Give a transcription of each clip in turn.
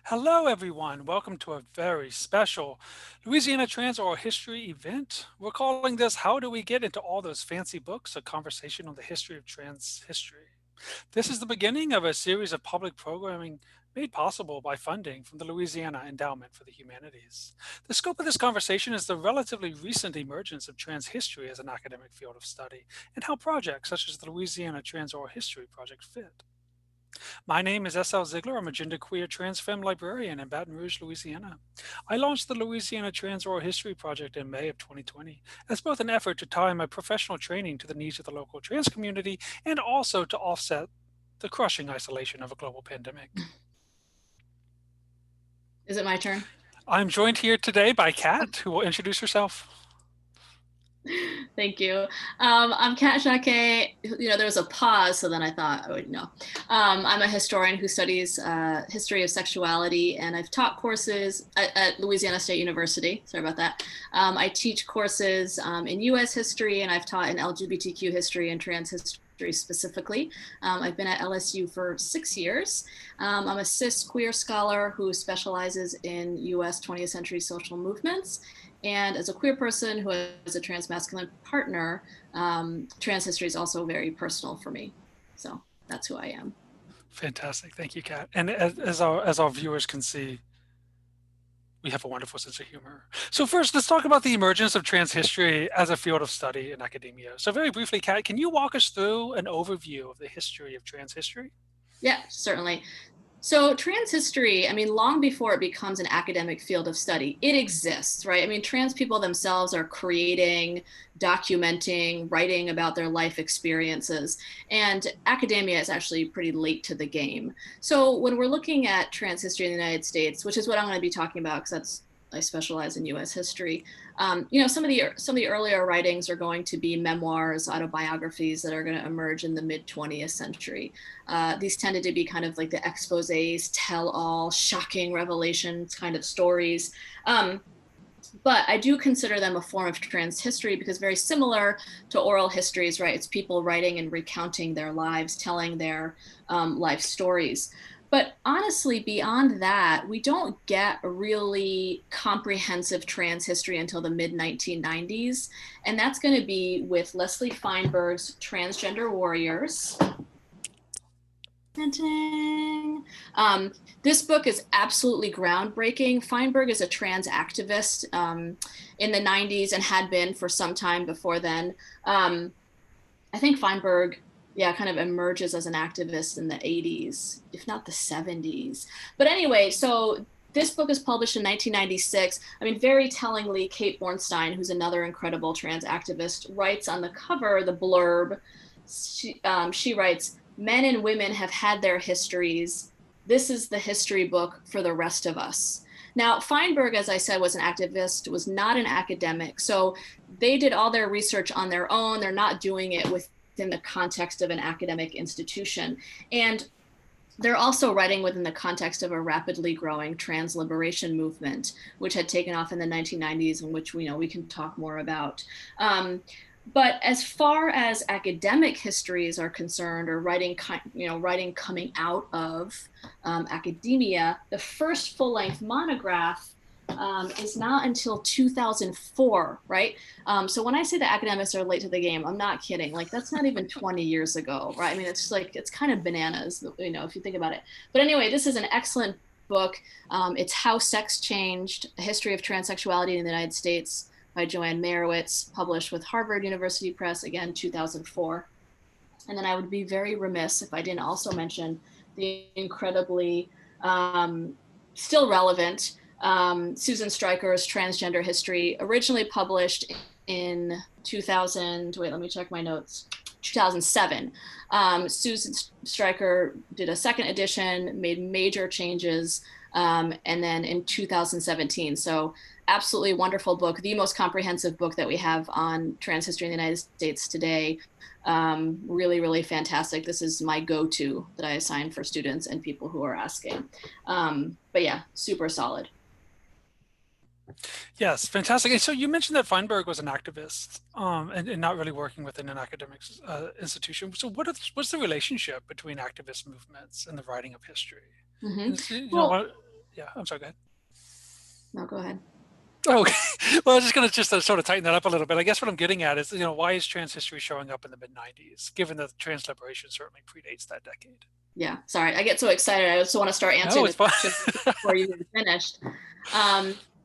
Hello, everyone. Welcome to a very special Louisiana Trans Oral History event. We're calling this How Do We Get Into All Those Fancy Books? A conversation on the history of trans history. This is the beginning of a series of public programming made possible by funding from the Louisiana Endowment for the Humanities. The scope of this conversation is the relatively recent emergence of trans history as an academic field of study and how projects such as the Louisiana Trans Oral History Project fit. My name is S.L. Ziegler. I'm a genderqueer trans femme librarian in Baton Rouge, Louisiana. I launched the Louisiana Trans Oral History Project in May of 2020 as both an effort to tie my professional training to the needs of the local trans community and also to offset the crushing isolation of a global pandemic. Is it my turn? I'm joined here today by Cat, who will introduce herself. Thank you. I'm Cat Jacquet. There was a pause, so then I thought I would know. I'm a historian who studies history of sexuality, and I've taught courses at Louisiana State University. Sorry about that. I teach courses in U.S. history, and I've taught in LGBTQ history and trans history specifically. I've been at LSU for 6 years. I'm a cis queer scholar who specializes in U.S. 20th century social movements. And as a queer person who has a trans masculine partner, trans history is also very personal for me. So that's who I am. Fantastic. Thank you, Kat. And as our viewers can see, we have a wonderful sense of humor. So first, let's talk about the emergence of trans history as a field of study in academia. So very briefly, Kat, can you walk us through an overview of the history of trans history? Yeah, certainly. So trans history, long before it becomes an academic field of study, it exists, right? Trans people themselves are creating, documenting, writing about their life experiences, and academia is actually pretty late to the game. So when we're looking at trans history in the United States, which is what I'm going to be talking about because I specialize in U.S. history. Some of the earlier writings are going to be memoirs, autobiographies that are going to emerge in the mid 20th century. These tended to be kind of like the exposés, tell-all, shocking revelations kind of stories. But I do consider them a form of trans history because very similar to oral histories, right? It's people writing and recounting their lives, telling their life stories. But honestly, beyond that, we don't get a really comprehensive trans history until the mid 1990s. And that's going to be with Leslie Feinberg's Transgender Warriors. This book is absolutely groundbreaking. Feinberg is a trans activist in the 90s and had been for some time before then. I think Feinberg kind of emerges as an activist in the 80s, if not the 70s. But anyway, so this book is published in 1996. Very tellingly, Kate Bornstein, who's another incredible trans activist, writes on the cover, the blurb, she writes, "Men and women have had their histories. This is the history book for the rest of us." Now, Feinberg, as I said, was an activist, was not an academic. So they did all their research on their own. They're not doing it within the context of an academic institution. And they're also writing within the context of a rapidly growing trans liberation movement, which had taken off in the 1990s, and which we can talk more about. But as far as academic histories are concerned, or writing coming out of academia, the first full-length monograph is not until 2004, right? So when I say that academics are late to the game, I'm not kidding. Like, that's not even 20 years ago, right? It's kind of bananas, if you think about it. But anyway, this is an excellent book. It's How Sex Changed: A History of Transsexuality in the United States by Joanne Meyerowitz, published with Harvard University Press, again, 2004. And then I would be very remiss if I didn't also mention the incredibly still relevant Susan Stryker's Transgender History, originally published in 2000, wait, let me check my notes, 2007. Susan Stryker did a second edition, made major changes, and then in 2017. So absolutely wonderful book, the most comprehensive book that we have on trans history in the United States today. Really, really fantastic. This is my go-to that I assign for students and people who are asking. But yeah, super solid. Yes, fantastic. And so you mentioned that Feinberg was an activist and not really working within an academic institution. So what's the relationship between activist movements and the writing of history? Mm-hmm. You know Well, what? Yeah, I'm sorry, go ahead. No, go ahead. Oh, okay. Well, I was just going to sort of tighten that up a little bit. I guess what I'm getting at is, why is trans history showing up in the mid 90s, given that trans liberation certainly predates that decade? Yeah, sorry. I get so excited. I just want to start No, answering the it's fine. question before you even finished.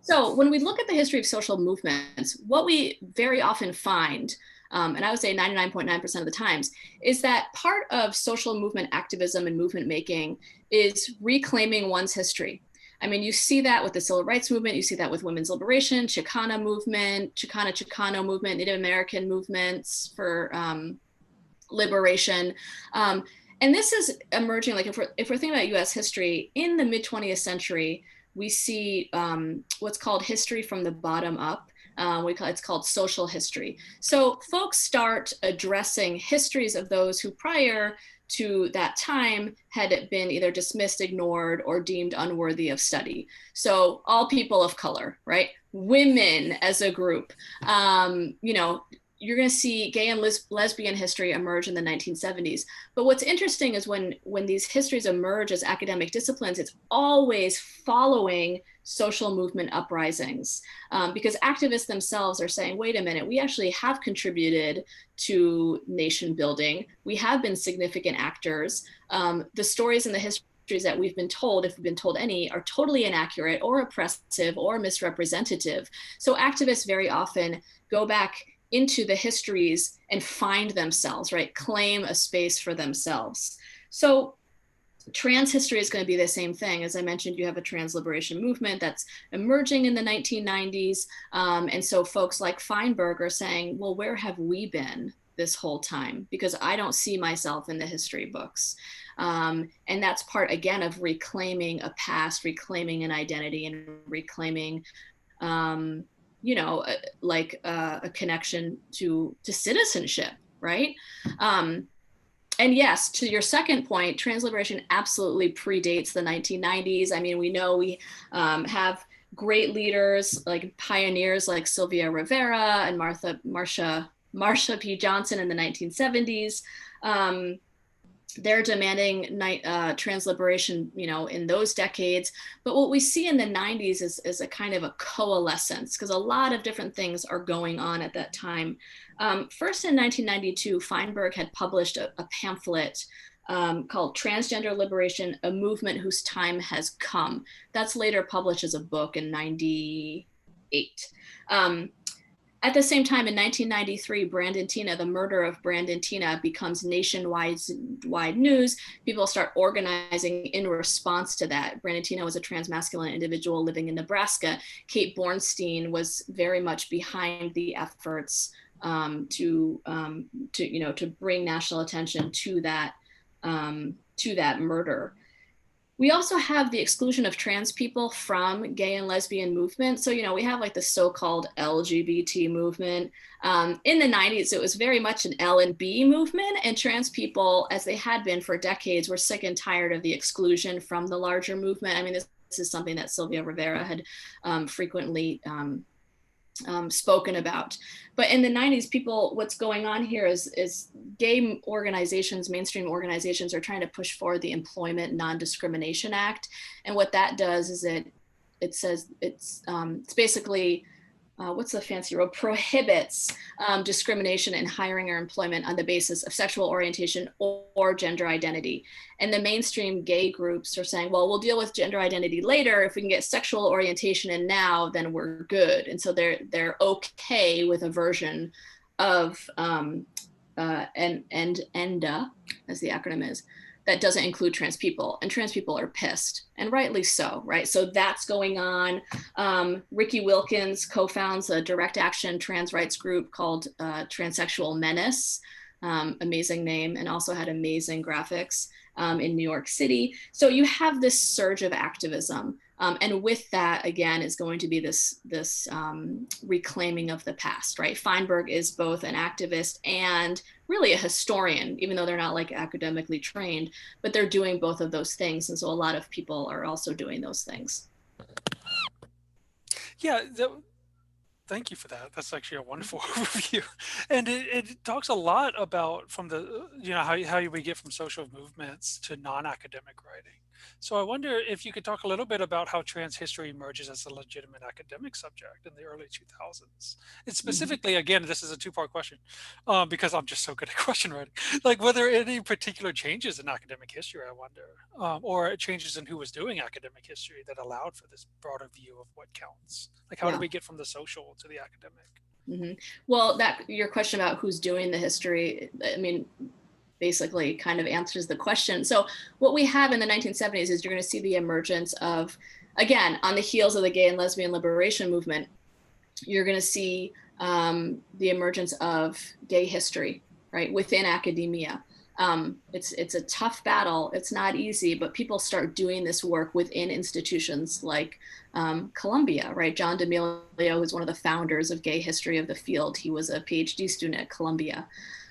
So when we look at the history of social movements, what we very often find, and I would say 99.9% of the times, is that part of social movement activism and movement making is reclaiming one's history. I mean, you see that with the civil rights movement, you see that with women's liberation, Chicana movement, Chicano movement, Native American movements for liberation. Um, and this is emerging, like if we're thinking about US history, in the mid 20th century, we see what's called history from the bottom up. It's called social history. So folks start addressing histories of those who prior to that time had been either dismissed, ignored, or deemed unworthy of study. So all people of color, right? Women as a group, you're going to see gay and lesbian history emerge in the 1970s. But what's interesting is when these histories emerge as academic disciplines, it's always following social movement uprisings, because activists themselves are saying, wait a minute, we actually have contributed to nation building. We have been significant actors. The stories and the histories that we've been told, if we've been told any, are totally inaccurate or oppressive or misrepresentative. So activists very often go back into the histories and find themselves, right? Claim a space for themselves. So trans history is going to be the same thing. As I mentioned, you have a trans liberation movement that's emerging in the 1990s. And so folks like Feinberg are saying, well, where have we been this whole time? Because I don't see myself in the history books. And that's part, again, of reclaiming a past, reclaiming an identity, and reclaiming a connection to citizenship, right? And yes, to your second point, trans liberation absolutely predates the 1990s. I mean, we know we have great leaders, like pioneers like Sylvia Rivera and Marsha P. Johnson in the 1970s. They're demanding trans liberation, in those decades. But what we see in the 90s is a kind of a coalescence, because a lot of different things are going on at that time. First, in 1992, Feinberg had published a pamphlet called Transgender Liberation, a Movement Whose Time Has Come. That's later published as a book in 98. At the same time, in 1993, Brandon Teena, the murder of Brandon Teena, becomes nationwide news. People start organizing in response to that. Brandon Teena was a transmasculine individual living in Nebraska. Kate Bornstein was very much behind the efforts to bring national attention to that murder. We also have the exclusion of trans people from gay and lesbian movement. So, we have like the so-called LGBT movement. In the 90s, it was very much an L and B movement, and trans people, as they had been for decades, were sick and tired of the exclusion from the larger movement. I mean, this is something that Sylvia Rivera had frequently spoken about. But in the 90s, what's going on here is gay organizations, mainstream organizations, are trying to push forward the Employment Non-Discrimination Act. And what that does is it says it's basically, what's the fancy word, prohibits discrimination in hiring or employment on the basis of sexual orientation or gender identity. And the mainstream gay groups are saying, well, we'll deal with gender identity later. If we can get sexual orientation in now, then we're good. And so they're okay with a version of ENDA, as the acronym is, that doesn't include trans people, and trans people are pissed, and rightly so, right? So that's going on. Ricky Wilkins co-founds a direct action trans rights group called Transsexual Menace, amazing name, and also had amazing graphics in New York City. So you have this surge of activism. And with that, again, is going to be this reclaiming of the past, right? Feinberg is both an activist and really a historian, even though they're not like academically trained, but they're doing both of those things. And so a lot of people are also doing those things. Yeah, thank you for that. That's actually a wonderful overview. And it talks a lot about from the, how we get from social movements to non-academic writing. So I wonder if you could talk a little bit about how trans history emerges as a legitimate academic subject in the early 2000s. And Mhm. specifically, again, this is a two-part question, because I'm just so good at question writing. Like, were there any particular changes in academic history, I wonder, or changes in who was doing academic history that allowed for this broader view of what counts? Like, how do Yeah. we get from the social to the academic? Hmm. Well, that your question about who's doing the history, I mean, basically kind of answers the question. So what we have in the 1970s is you're going to see the emergence of, again, on the heels of the gay and lesbian liberation movement, you're going to see the emergence of gay history, right, within academia. It's a tough battle. It's not easy, but people start doing this work within institutions like Columbia, right? John D'Amelio was one of the founders of gay history of the field. He was a PhD student at Columbia.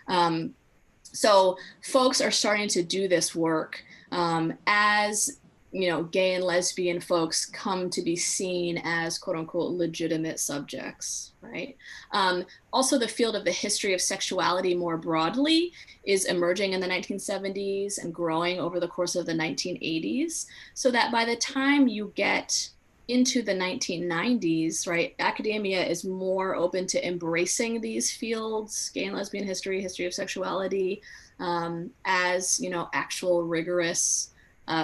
Um, so folks are starting to do this work as gay and lesbian folks come to be seen as quote unquote legitimate subjects, right? Also, the field of the history of sexuality more broadly is emerging in the 1970s and growing over the course of the 1980s, so that by the time you get into the 1990s, right, academia is more open to embracing these fields, gay and lesbian history, history of sexuality, as actual rigorous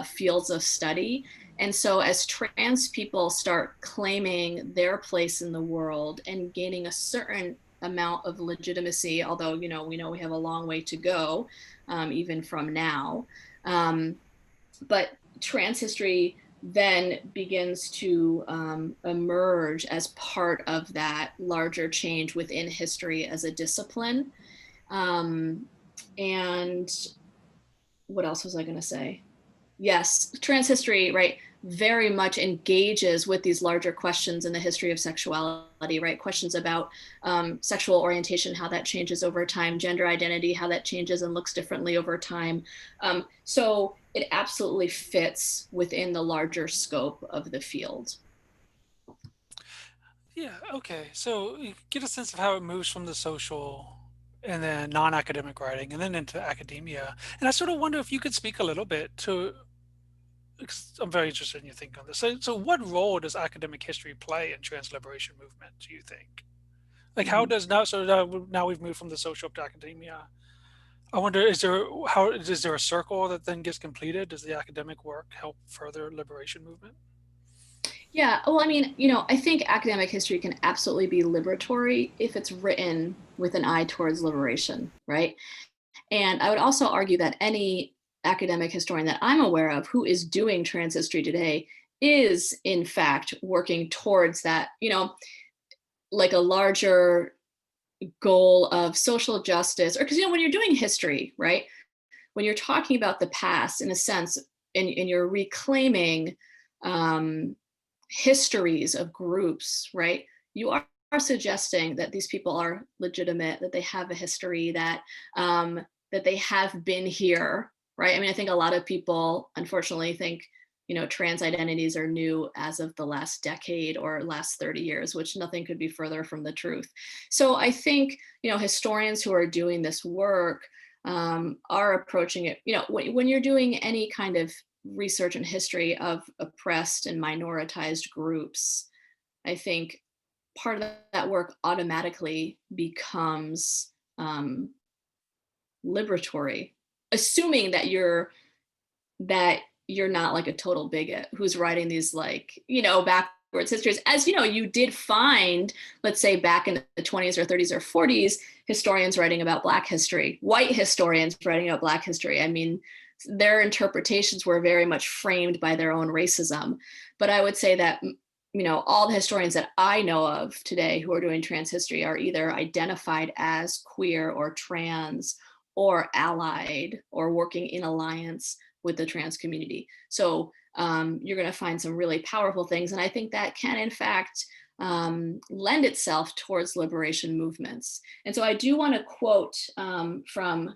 fields of study. And so as trans people start claiming their place in the world and gaining a certain amount of legitimacy, although we know we have a long way to go, even from now, but trans history then begins to emerge as part of that larger change within history as a discipline. And what else was I going to say? Yes, trans history, right, very much engages with these larger questions in the history of sexuality, right? Questions about sexual orientation, how that changes over time, gender identity, how that changes and looks differently over time. So it absolutely fits within the larger scope of the field. Yeah, okay. So you get a sense of how it moves from the social and then non-academic writing and then into academia. And I sort of wonder if you could speak a little bit to, 'cause I'm very interested in your thinking on this. So what role does academic history play in trans liberation movement, do you think? Like how Mhm. does now, so now we've moved from the social to academia. I wonder, is there a circle that then gets completed? Does the academic work help further liberation movement? Yeah, well, I mean, I think academic history can absolutely be liberatory if it's written with an eye towards liberation, right? And I would also argue that any academic historian that I'm aware of who is doing trans history today is, in fact, working towards that, like a larger goal of social justice. Or because, when you're doing history, right, when you're talking about the past, in a sense, and you're reclaiming um, histories of groups, right, you are suggesting that these people are legitimate, that they have a history, that they have been here, right? I mean, I think a lot of people, unfortunately, think trans identities are new as of the last decade or last 30 years, which nothing could be further from the truth. So I think historians who are doing this work are approaching it. When you're doing any kind of research and history of oppressed and minoritized groups, I think part of that work automatically becomes liberatory, assuming that you're not like a total bigot who's writing these like backwards histories, as you did find, let's say, back in the 20s or 30s or 40s, historians writing about Black history, white historians writing about Black history. I mean, their interpretations were very much framed by their own racism. But I would say that all the historians that I know of today who are doing trans history are either identified as queer or trans or allied or working in alliance with the trans community. So you're going to find some really powerful things. And I think that can, in fact, lend itself towards liberation movements. And so I do want to quote from,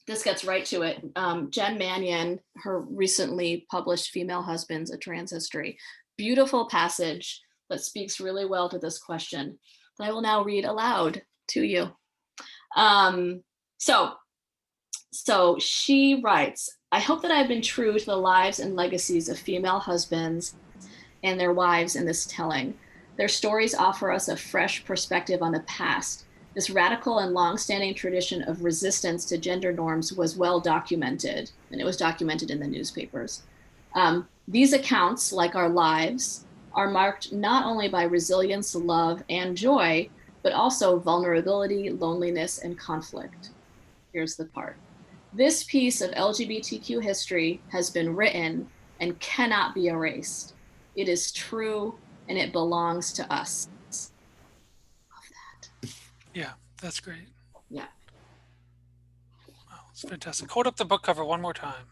this gets right to it, Jen Mannion, her recently published Female Husbands, A Trans History. Beautiful passage that speaks really well to this question that I will now read aloud to you. Um, so, so she writes, I hope that I've been true to the lives and legacies of female husbands and their wives in this telling. Their stories offer us a fresh perspective on the past. This radical and long-standing tradition of resistance to gender norms was well documented, and it was documented in the newspapers. These accounts, like our lives, are marked not only by resilience, love, and joy, but also vulnerability, loneliness, and conflict. Here's the part. This piece of LGBTQ history has been written and cannot be erased. It is true and it belongs to us. Love that. Yeah, that's great. Yeah, Wow, it's fantastic. Hold up the book cover one more time.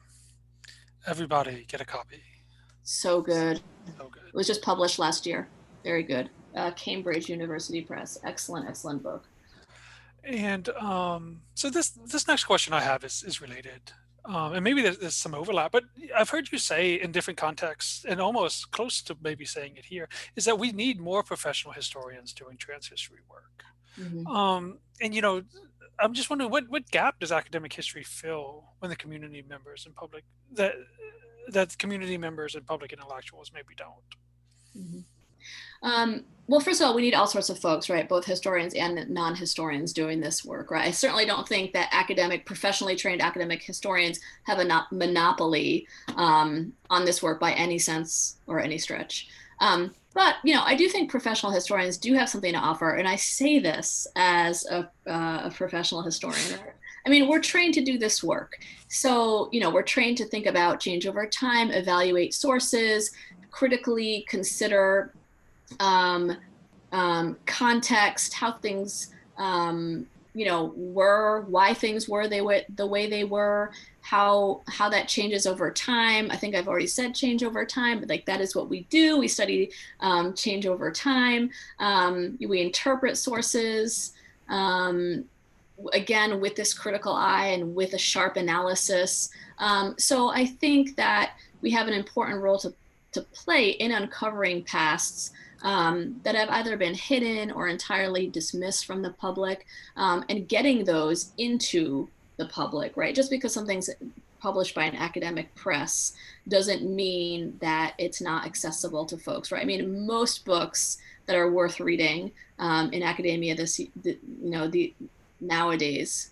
Everybody get a copy. so good. So It good. was just published last year. Very good. Cambridge University Press. Excellent, excellent book. And so this next question I have is related, and maybe there's some overlap, but I've heard you say in different contexts, and almost close to maybe saying it here, is that we need more professional historians doing trans history work. Mm-hmm. And I'm just wondering what gap does academic history fill when the community members and public that community members and public intellectuals maybe don't. Mm-hmm. Well, first of all, we need all sorts of folks, right? Both historians and non-historians doing this work, right? I certainly don't think that professionally trained academic historians have a monopoly on this work by any sense or any stretch. But I do think professional historians do have something to offer, and I say this as a professional historian. I mean, we're trained to do this work, so we're trained to think about change over time, evaluate sources, critically consider context, how things were, why things were the way they were, how that changes over time. I think I've already said change over time, but like that is what we do. We study change over time. We interpret sources again with this critical eye and with a sharp analysis. So I think that we have an important role to play in uncovering pasts that have either been hidden or entirely dismissed from the public, and getting those into the public, right? Just because something's published by an academic press doesn't mean that it's not accessible to folks, right? I mean, most books that are worth reading in academia nowadays,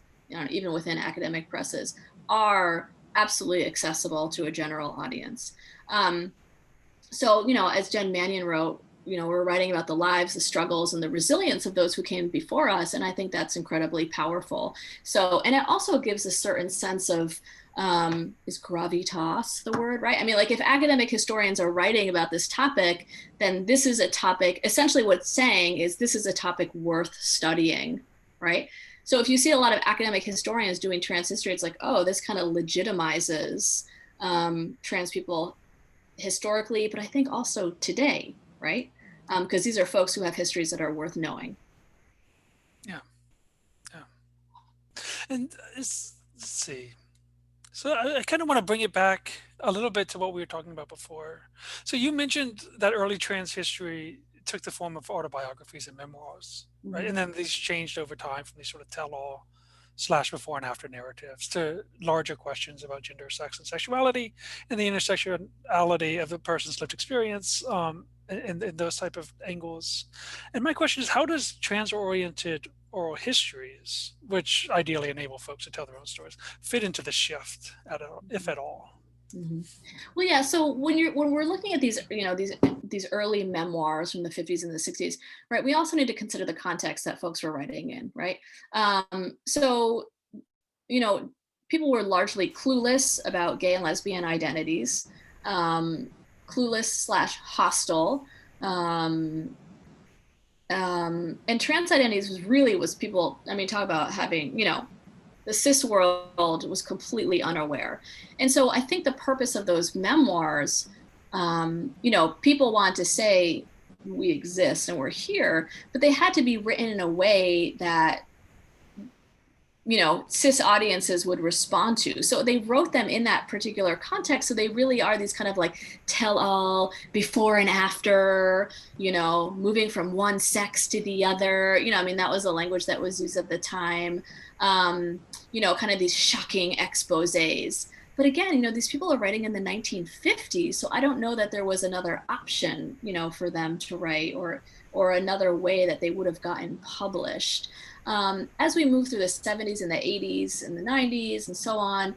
even within academic presses, are absolutely accessible to a general audience. So, as Jen Mannion wrote, we're writing about the lives, the struggles, and the resilience of those who came before us. And I think that's incredibly powerful. So, and it also gives a certain sense of, is gravitas the word, right? I mean, like if academic historians are writing about this topic, then this is a topic, essentially what it's saying is this is a topic worth studying, right? So if you see a lot of academic historians doing trans history, it's like, oh, this kind of legitimizes trans people historically, but I think also today, right? Because these are folks who have histories that are worth knowing. Yeah, yeah. And let's see. So I kind of want to bring it back a little bit to what we were talking about before. So you mentioned that early trans history took the form of autobiographies and memoirs, right? Mm-hmm. And then these changed over time from these sort of tell-all / before and after narratives to larger questions about gender, sex, and sexuality, and the intersectionality of the person's lived experience, and those type of angles. And my question is, how does trans-oriented oral histories, which ideally enable folks to tell their own stories, fit into the shift, if at all? Mm-hmm. Well, yeah. So when we're looking at these early memoirs from the 50s and the 60s, right? We also need to consider the context that folks were writing in, right? So people were largely clueless about gay and lesbian identities, clueless / hostile, and trans identities was people. I mean, talk about having the cis world was completely unaware. And so I think the purpose of those memoirs, people want to say we exist and we're here, but they had to be written in a way that, cis audiences would respond to. So they wrote them in that particular context. So they really are these kind of like tell all before and after, moving from one sex to the other. I mean, that was the language that was used at the time. Kind of these shocking exposés But again, these people are writing in the 1950s, so I don't know that there was another option, for them to write, or another way that they would have gotten published. As we move through the 70s and the 80s and the 90s and so on,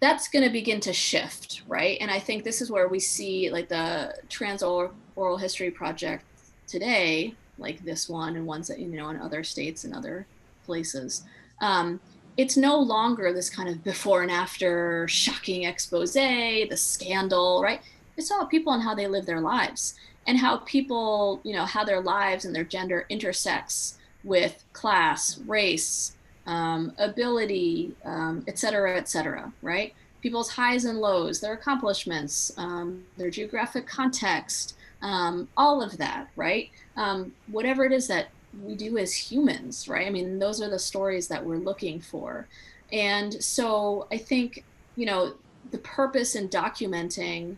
that's going to begin to shift, right? And I think this is where we see like the trans oral history project today, like this one and ones that, in other states and other places. It's no longer this kind of before and after shocking expose, the scandal, right? It's all people and how they live their lives, and how people, how their lives and their gender intersects with class, race, ability, et cetera, right? People's highs and lows, their accomplishments, their geographic context, all of that, right? Whatever it is that we do as humans, right? I mean, those are the stories that we're looking for. And so I think, the purpose in documenting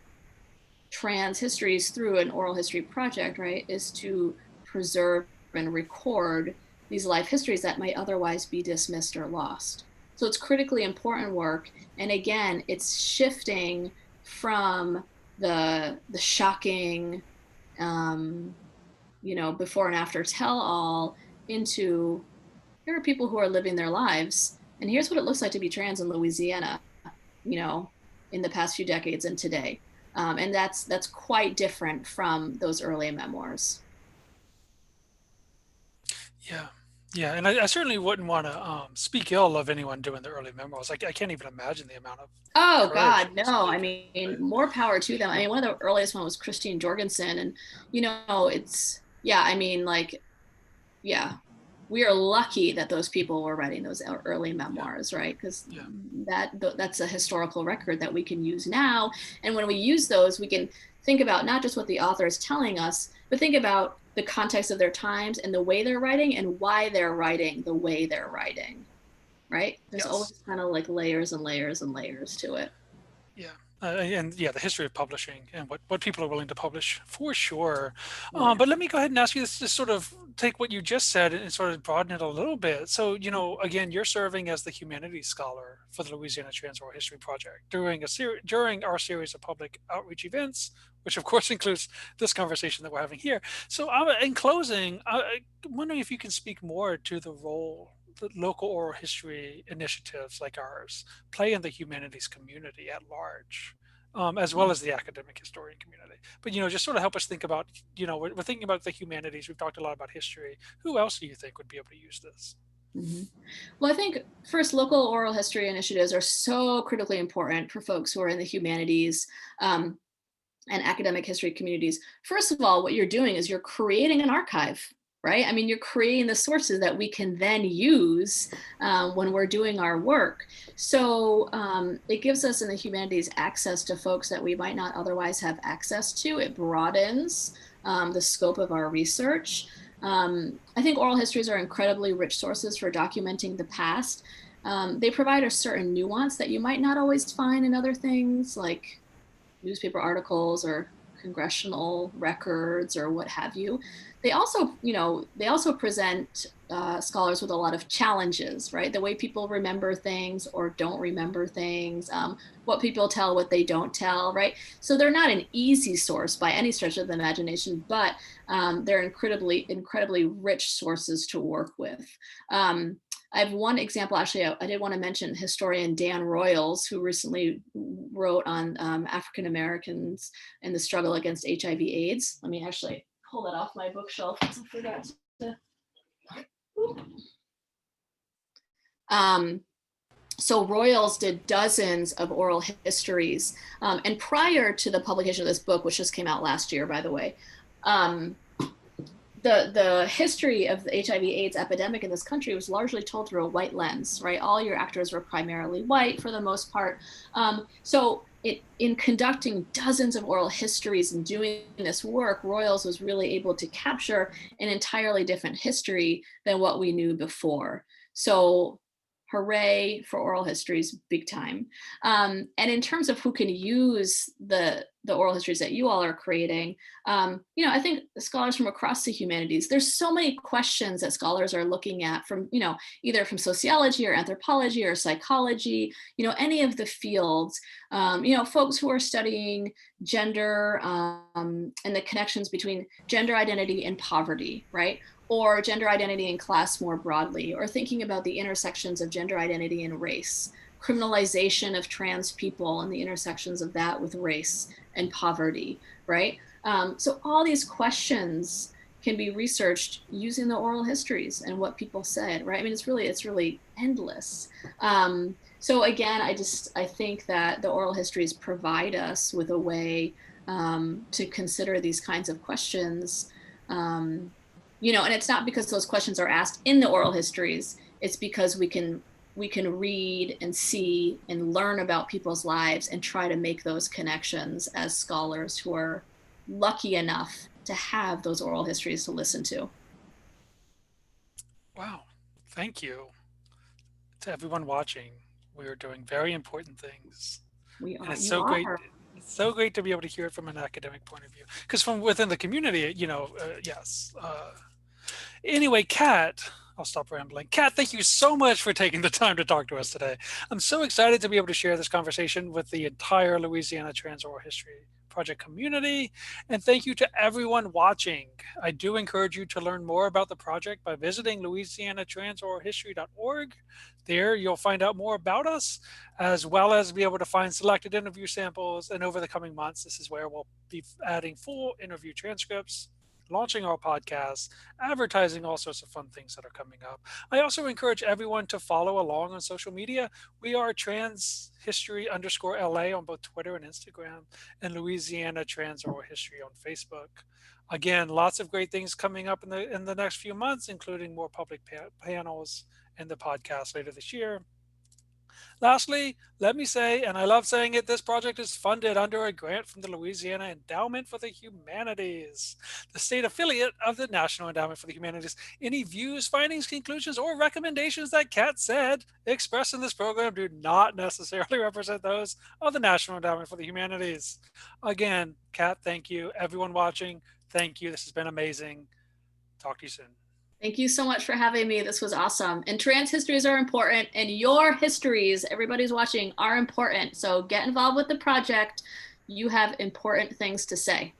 trans histories through an oral history project, right, is to preserve and record these life histories that might otherwise be dismissed or lost. So it's critically important work. And again, it's shifting from the shocking, before and after tell all into, here are people who are living their lives, and here's what it looks like to be trans in Louisiana, in the past few decades and today. And that's quite different from those early memoirs. Yeah. Yeah, and I certainly wouldn't want to speak ill of anyone doing the early memoirs. I can't even imagine the amount of Oh courage God, it must no. I take. mean, Right? more power to them. I mean, one of the earliest one was Christine Jorgensen, and it's, yeah. I mean, like, yeah, we are lucky that those people were writing those early Yeah, memoirs, right? Because yeah, that's a historical record that we can use now. And when we use those, we can think about not just what the author is telling us, but think about the context of their times and the way they're writing and why they're writing the way they're writing, right? There's yes. always kind of like layers and layers and layers to it. Yeah. And yeah, the history of publishing and what people are willing to publish for sure. Yeah. But let me go ahead and ask you this to sort of take what you just said and sort of broaden it a little bit. So, again, you're serving as the humanities scholar for the Louisiana Trans Oral History Project during our series of public outreach events, which of course includes this conversation that we're having here. So, in closing, I'm wondering if you can speak more to the role that local oral history initiatives like ours play in the humanities community at large, as well as the academic historian community. But just sort of help us think about, we're thinking about the humanities. We've talked a lot about history. Who else do you think would be able to use this? Mm-hmm. Well, I think first, local oral history initiatives are so critically important for folks who are in the humanities, um, and academic history communities. First of all, what you're doing is you're creating an archive, right? I mean, you're creating the sources that we can then use when we're doing our work. So it gives us in the humanities access to folks that we might not otherwise have access to. It broadens the scope of our research. I think oral histories are incredibly rich sources for documenting the past. They provide a certain nuance that you might not always find in other things, like newspaper articles or congressional records or what have you. They also present scholars with a lot of challenges, right? The way people remember things or don't remember things, what people tell, what they don't tell, right? So they're not an easy source by any stretch of the imagination, but they're incredibly rich sources to work with. I have one example, actually, I did want to mention historian Dan Royals, who recently wrote on African Americans and the struggle against HIV/AIDS. Let me actually pull that off my bookshelf. I forgot to. Um, so Royals did dozens of oral histories. And prior to the publication of this book, which just came out last year, by the way, the history of the HIV/AIDS epidemic in this country was largely told through a white lens, right? All your actors were primarily white for the most part. So in conducting dozens of oral histories and doing this work, Royals was really able to capture an entirely different history than what we knew before. So hooray for oral histories, big time. And in terms of who can use the oral histories that you all are creating, I think scholars from across the humanities, there's so many questions that scholars are looking at from, either from sociology or anthropology or psychology, any of the fields, folks who are studying gender, and the connections between gender identity and poverty, right? Or gender identity and class more broadly, or thinking about the intersections of gender identity and race, criminalization of trans people and the intersections of that with race and poverty, right? So all these questions can be researched using the oral histories and what people said, right? I mean, it's really endless. So again, I think that the oral histories provide us with a way to consider these kinds of questions. And it's not because those questions are asked in the oral histories, it's because we can read and see and learn about people's lives and try to make those connections as scholars who are lucky enough to have those oral histories to listen to. Wow. Thank you to everyone watching. We are doing very important things. And it's You so great. are. It's so great to be able to hear it from an academic point of view. Because from within the community, yes. Anyway, Kat, I'll stop rambling. Kat, thank you so much for taking the time to talk to us today. I'm so excited to be able to share this conversation with the entire Louisiana Trans Oral History Project community. And thank you to everyone watching. I do encourage you to learn more about the project by visiting louisianatransoralhistory.org. There you'll find out more about us, as well as be able to find selected interview samples. And over the coming months, this is where we'll be adding full interview transcripts, launching our podcast, advertising all sorts of fun things that are coming up. I also encourage everyone to follow along on social media. We are Trans History _ LA on both Twitter and Instagram, and Louisiana Trans Oral History on Facebook. Again, lots of great things coming up in the next few months, including more public panels and the podcast later this year. Lastly, let me say, and I love saying it, this project is funded under a grant from the Louisiana Endowment for the Humanities, the state affiliate of the National Endowment for the Humanities. Any views, findings, conclusions, or recommendations that Kat said expressed in this program do not necessarily represent those of the National Endowment for the Humanities. Again, Kat, thank you. Everyone watching, thank you. This has been amazing. Talk to you soon. Thank you so much for having me. This was awesome. And trans histories are important, and your histories, everybody's watching, are important. So get involved with the project. You have important things to say.